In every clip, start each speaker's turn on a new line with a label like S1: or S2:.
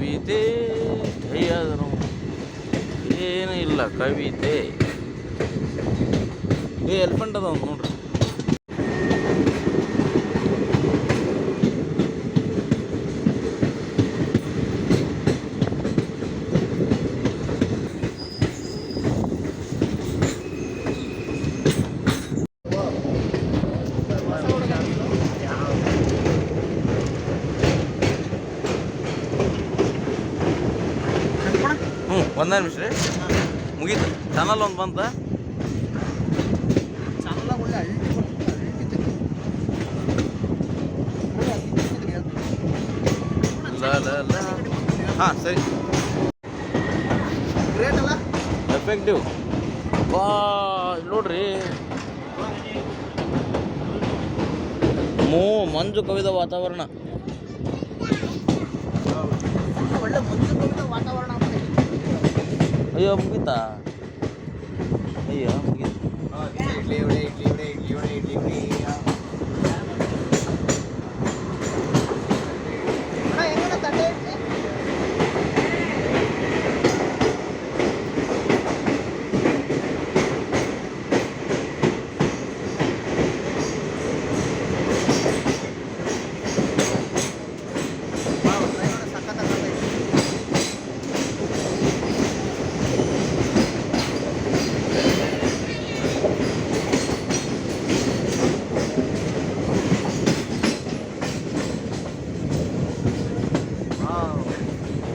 S1: ಕವಿತೆ ಜಯನು ಏನು ಇಲ್ಲ ಕವಿತೆ. ಎಲಿಫೆಂಟ್ ಅದಾವ ನೋಡ್ರಿ. ಒಂದೇ ನಿಮಿಷ ರೀ, ಮುಗೀತು. ಚಾನಲ್ ಒಂದು ಬಂತ. ಹಾಂ ಸರಿ. ಎಫೆಕ್ಟಿವ್ ಬಾ ನೋಡ್ರಿ. ಮಂಜು ಕವಿದ ವಾತಾವರಣ.
S2: ಒಳ್ಳೆ ಮಂಜು ಕವಿದ ವಾತಾವರಣ.
S1: ಅಯ್ಯೋ ಮುಗೀತಾ? ಅಯ್ಯೋ ಮುಗೀತು.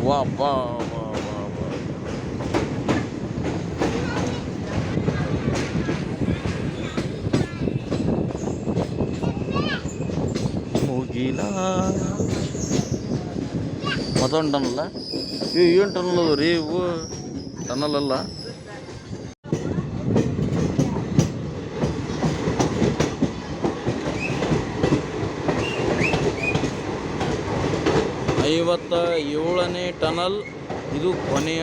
S1: ವಾ ಬಾ ವಾ ವಾ ವಾ. ಮುಗಿಲ ಮತ್ತೊಂದು ಟನಲ್ಲ. ಏನು ಟನಲ್ ಅದ ರೀ ಇವು? ಟನಲ್ ಅಲ್ಲ. ಐವತ್ತ 7ನೇ ಟನಲ್. ಇದು ಕೊನೆಯ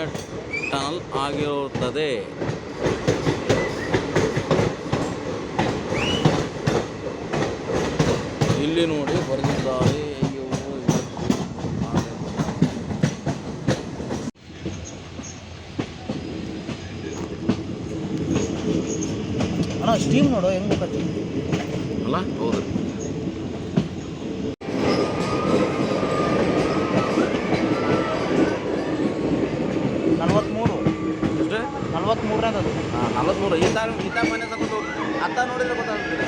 S1: ಟನಲ್ ಆಗಿರುತ್ತದೆ. ಇಲ್ಲಿ ನೋಡಿ ಬರೆದಿದ್ದಾರೆ.
S2: ಅಣ್ಣ ಸ್ಟೀಮ್ ನೋಡು ಹೆಂಗ್ ಗೊತ್ತಿ
S1: ಅಲ್ಲ? ಹೌದು.
S2: ನಲ್ವತ್ಮೂರನಾಗ ಅದು.
S1: ಹಾಂ 43. ಈತ ಮನೆ ತಗೊಂಡು ಅತ್ತ ನೋಡಿದ್ರೆ ಗೊತ್ತಾಗ್ತದೆ.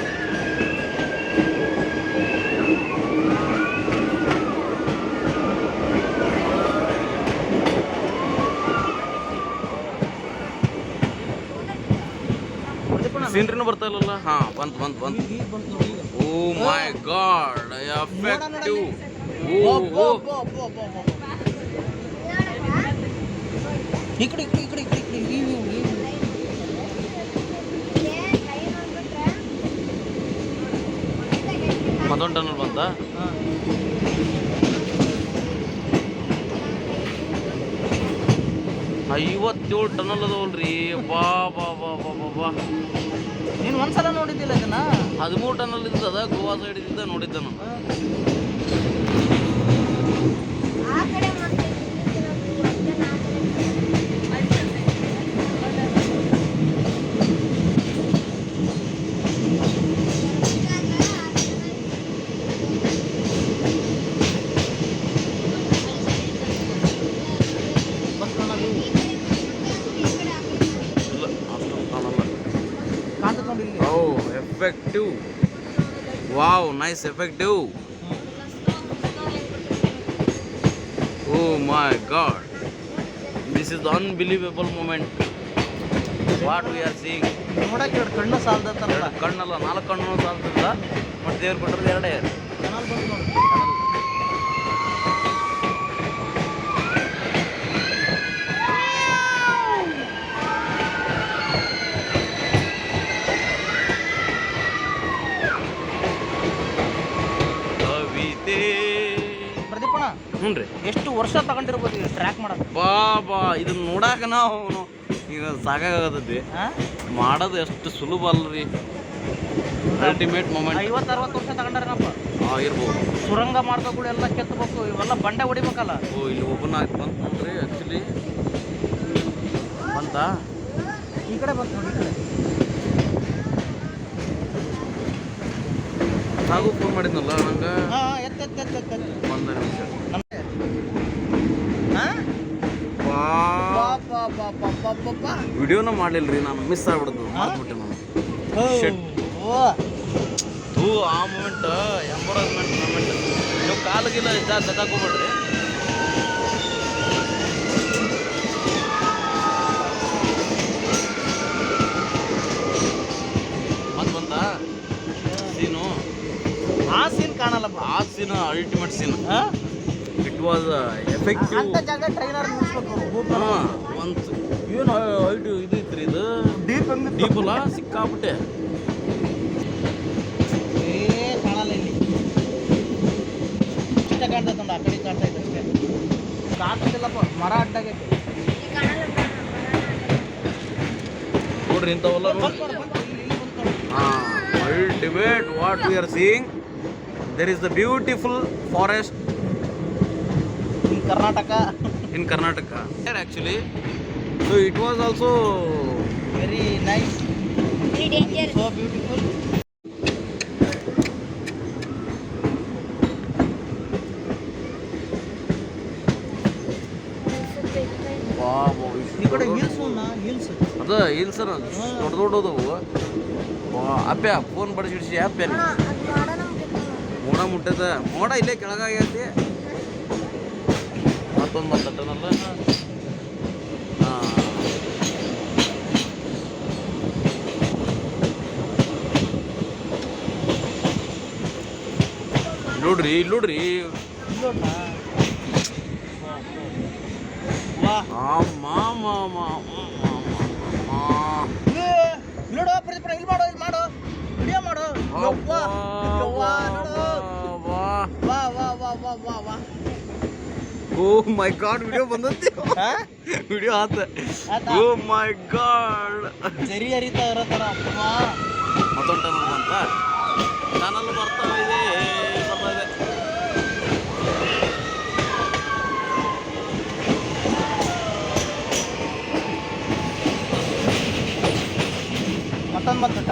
S1: ಸೀನ್ರಿನೂ ಬರ್ತಾ ಇಲ್ಲಲ್ಲ. ಹಾಂ ಬಂತು. ಓ ಮೈ ಗಾಡ್, ಎಫೆಕ್ಟಿವ್.
S2: ಈ ಕಡೆ
S1: ಮತ್ತೊಂದು ಟನಲ್ ಬಂತ. 57 ಟನಲ್ ಅದಾವಲ್ರಿ. ಬಾ ಬಾ ಬಾ ಬಾ ಬಾ ಬಾ.
S2: ನೀನು ಒಂದ್ಸಲ ನೋಡಿದ್ದಿಲ್ಲ ಇದನ್ನ?
S1: 13 ಟನಲ್ ಇದ್ದದ. ಗೋವಾ ಸೈಡ್ ಇದ್ದ ನೋಡಿದ್ದೆ ನಾನು. Oh, effective. Wow, nice effective. Oh my God. This is unbelievable moment. What we are seeing.
S2: ನೋಡಕ್ಕೆ ಕಣ್ಣು ಸಾಲದತ್ತಲ್ಲ.
S1: ಕಣ್ಣಲ್ಲ, 4 ಕಣ್ಣು ಸಾಲದಿಲ್ಲ. ಮತ್ತೆ ದೇವ್ರು ಕೊಟ್ಟರೆ 2.
S2: ಚಾನಲ್ ಬಂತು ನೋಡಿ. ಪ್ರದೀಪಣ್ಣ,
S1: ಹ್ಞೂ ರೀ.
S2: ಎಷ್ಟು ವರ್ಷ ತಗೊಂಡಿರ್ಬೋದು ಈಗ ಟ್ರ್ಯಾಕ್ ಮಾಡೋದು?
S1: ಬಾ ಇದನ್ನ ನೋಡಾಕ ನಾವು ಈಗ ಸಾಕಾಗತೈತಿ. ಮಾಡೋದು ಎಷ್ಟು ಸುಲಭ ಅಲ್ರಿ. ಅಲ್ಟಿಮೇಟ್ ಮೊಮೆಂಟ್
S2: 50-60 ವರ್ಷ ತಗೊಂಡಾರನಪ್ಪ.
S1: ಇರ್ಬೋದು.
S2: ಸುರಂಗ ಮಾರ್ಗಗಳು ಎಲ್ಲ ಕೆತ್ತಬೇಕು, ಇವೆಲ್ಲ ಬಂಡೆ ಹೊಡಿಬೇಕಲ್ಲ.
S1: ಓ ಇಲ್ಲಿ ಓಪನ್ ಆಗಿ ಬಂತು ನೋಡ್ರಿ. ಆ್ಯಕ್ಚುಲಿ ಬಂತಾ
S2: ಈ ಕಡೆ ಬಂತು ನೋಡಿ, ಈ ಕಡೆ.
S1: ಹಾಗೂ ಫೋನ್ ಮಾಡಿದ್ನಲ್ಲ ನಂಗೆ
S2: ಹಾಂ, ಎತ್ತ
S1: ಒಂದು ನಿಮಿಷ. ವಿಡಿಯೋನ ಮಾಡಲಿಲ್ಲ ರೀ, ನಾನು ಮಿಸ್ ಆಗ್ಬಿಡ್ದು, ಮಾಡ್ಬಿಟ್ಟೆ ನಾನು. Shit. ಆ ಮೂಮೆಂಟ್ ಎಂಬರಾಸ್ಮೆಂಟ್ ಮೂಮೆಂಟ್. ನೀವು ಕಾಲಿಗಿಲ್ಲ ಜಾಸ್ತಿ ತಗೋಬೇಡ್ರಿ. ಮತ್ತೆ ಬಂತಾ ಸೀನು?
S2: ಆ ಸೀನ್ ಕಾಣಲ್ಲಪ್ಪ.
S1: ಆ scene ultimate scene. It was effective.
S2: ಅಂತ ಜಾಗ ಟ್ರೈನರ್ ಮುಗಿಸ್ಬೇಕು.
S1: ಒಂದು ಏನು ಇದು ಇತ್ರಿ, ಇದು ಡೀಪ್ ಅಲ್ಲ ಸಿಕ್ಕಾಬಿಟ್ಟೆ.
S2: ಕಾಣಲ್ಲ ಇಲ್ಲಿ, ಇಷ್ಟ ಕಾಣ್ತೈತೆ ನೋಡಿ, ಆ ಕಡೆ ಕಾಣ್ತೈತೆ ಅಷ್ಟೇ, ಕಾಣ್ತಿಲ್ಲಪ್ಪ. ಮರ ಅಡ್ಡಾಗೈತೆ
S1: ನೋಡ್ರಿ ಇಂಥವೆಲ್ಲ ನೋಡಿ. Ultimate what we are seeing. There is the beautiful forest
S2: in Karnataka.
S1: Actually, so it was also
S2: very nice,
S3: very dangerous,
S2: so beautiful. ಈ ಕಡೆ ಹಿಲ್ಸ್
S1: ಅದ ಹಿಲ್ಸ್ ದೊಡ್ಡದವು. ಅಪ್ಪ್ಯಾ ಫೋನ್ ಬಡಿಸಿಡ್ಸಿ ಅಪ್ಪ್ಯಾ ಮೋಡ ಮುಟ್ಟದ. ಮೋಡ ಇಲ್ಲೇ ಕೆಳಗಾಗೈತಿ. ಮತ್ತೊಂದು ಬರ್ತನಲ್ಲ. ನೋಡ್ರಿ ನೋಡ್ರಿ.
S2: ನೋಡು ಪ್ರದೀಪ, ಇಲ್ಲಿ ಮಾಡು, ಇಲ್ಲಿ ಮಾಡು, ವಿಡಿಯೋ ಮಾಡು.
S1: ಓ ಮೈ ಗಾಡ್, ವಿಡಿಯೋ ಬಂದತಿ. ವಿಡಿಯೋ ಆತ. ಓ ಮೈ ಗಾಡ್,
S2: ಸರಿ ಹರಿತಾ ಇರೋ ಥರ.
S1: ಮತ್ತೊಂದು ಚಾನಲ್ ಬಂತ. ಚಾನಲ್ ಬರ್ತಾ ಇದೆ.
S2: ಮತ್ತೊಂದು ಬಂತು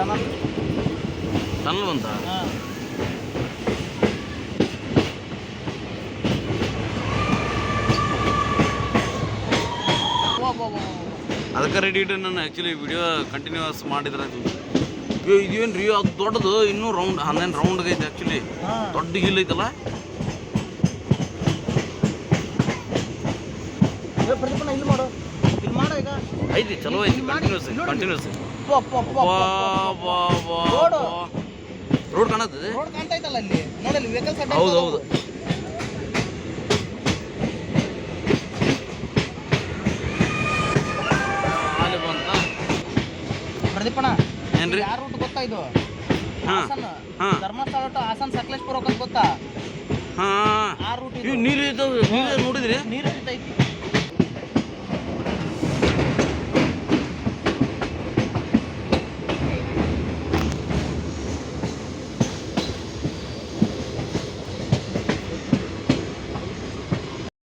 S2: ಟನಲ್
S1: ಬಂತ. ಅದಕ್ಕೆ ರೆಡಿ ಇಟ್ಟು ನಾನು ಆ್ಯಕ್ಚುಲಿ ವಿಡಿಯೋ ಕಂಟಿನ್ಯೂಸ್ ಮಾಡಿದ್ರೆ ಇದೇನು ರೀ, ಅದು ದೊಡ್ಡದು ಇನ್ನೂ ರೌಂಡ್ 11 ರೌಂಡ್ ಐತೆ. ಆ್ಯಕ್ಚುಲಿ ದೊಡ್ಡ ಹಿಲ್ ಐತಲ್ಲ.
S2: ಪ್ರದೀಪನ ಇಲ್ಲಿ ಮಾಡು, ಇಲ್ಲಿ ಮಾಡು. ಈಗ
S1: ಐತಿ, ಚಲೋ ಐತಿ. ಕಂಟಿನ್ಯೂಸ್ ರೋಡ್ ಕಾಣತ್ತದೆ.
S2: ರೋಡ್ ಕಾಣ್ತೈತಲ್ಲ ಅಲ್ಲಿ, ನೋಡಲ್ಲಿ ವೆಹಿಕಲ್ಸ್ ಅಡ್ಡ.
S1: ಹೌದು. ಅಲ್ಲಿ ಬಂತ
S2: ಪ್ರದೀಪಣ್ಣ,
S1: ಏನ್ರಿ?
S2: ಯಾರ ರೂಟ್ ಗೊತ್ತಾ ಇದು?
S1: ಹಾಂ,
S2: ಧರ್ಮಸ್ಥಳ ಟು ಹಾಸನ್ ಸಕಲೇಶ್ಪುರ ಹೋಗೋದು ಗೊತ್ತಾ?
S1: ಹಾಂ,
S2: ಆ ರೂಟ್
S1: ನೀರು ನೋಡಿದ್ರಿ?
S2: ನೀರು ಐತಿ.